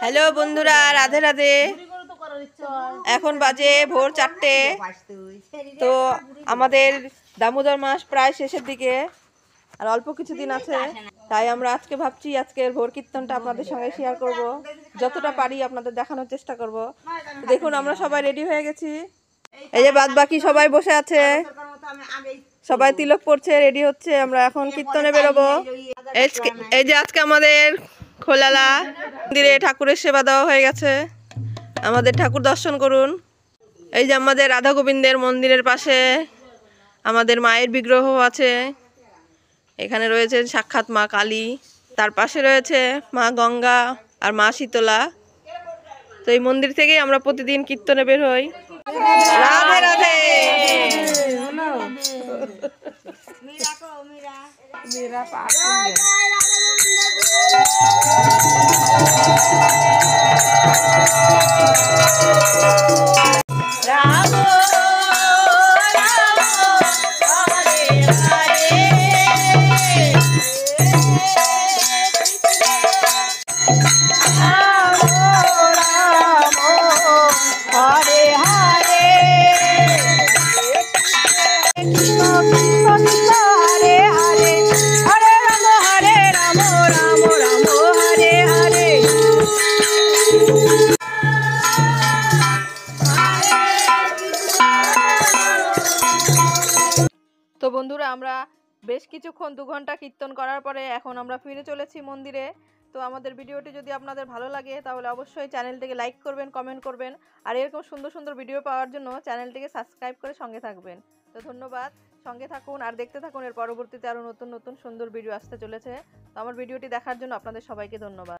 Hello বন্ধুরা, রাধে রাধে। এখন বাজে ভোর 4টে। তো আমাদের দামোদর মাস প্রায় শেষের দিকে, আর অল্প কিছুদিন আছে। তাই আমরা আজকে ভাবছি আজকের ভোর কীর্তনটা আপনাদের সঙ্গে শেয়ার করব, যতটা পারি আপনাদের দেখানোর চেষ্টা করব। দেখুন আমরা সবাই রেডি হয়ে গেছি। এই যে বাদ বাকি সবাই বসে আছে, সবাই তিলক পড়ছে, রেডি হচ্ছে। আমরা এখন কীর্তনে বেরোবো। এই যে আজকে আমাদের খোলালা মন্দিরে ঠাকুরের সেবা দেওয়া হয়ে গেছে। আমাদের ঠাকুর দর্শন করুন। এই যে আমাদের রাধা গোবিন্দের মন্দিরের পাশে আমাদের মায়ের বিগ্রহ আছে। এখানে রয়েছে সাক্ষাৎ মা কালী, তার পাশে রয়েছে মা গঙ্গা আর মা শীতলা। তো এই মন্দির থেকেই আমরা প্রতিদিন কীর্তনে বের হই। রাধে রাধে। তো বন্ধুরা, আমরা বেশ কিছুক্ষণ 2 ঘন্টা কীর্তন করার পরে এখন আমরা ফিরে চলেছি মন্দিরে। তো আমাদের ভিডিওটি যদি আপনাদের ভালো লাগে তাহলে অবশ্যই চ্যানেলটিকে লাইক করবেন, কমেন্ট করবেন, আর এরকম সুন্দর সুন্দর ভিডিও পাওয়ার জন্য চ্যানেলটিকে সাবস্ক্রাইব করে সঙ্গে থাকবেন। তো ধন্যবাদ, সঙ্গে থাকুন আর দেখতে থাকুন। এর পরবর্তীতে আরও নতুন নতুন সুন্দর ভিডিও আসতে চলেছে। তো আমার ভিডিওটি দেখার জন্য আপনাদের সবাইকে ধন্যবাদ।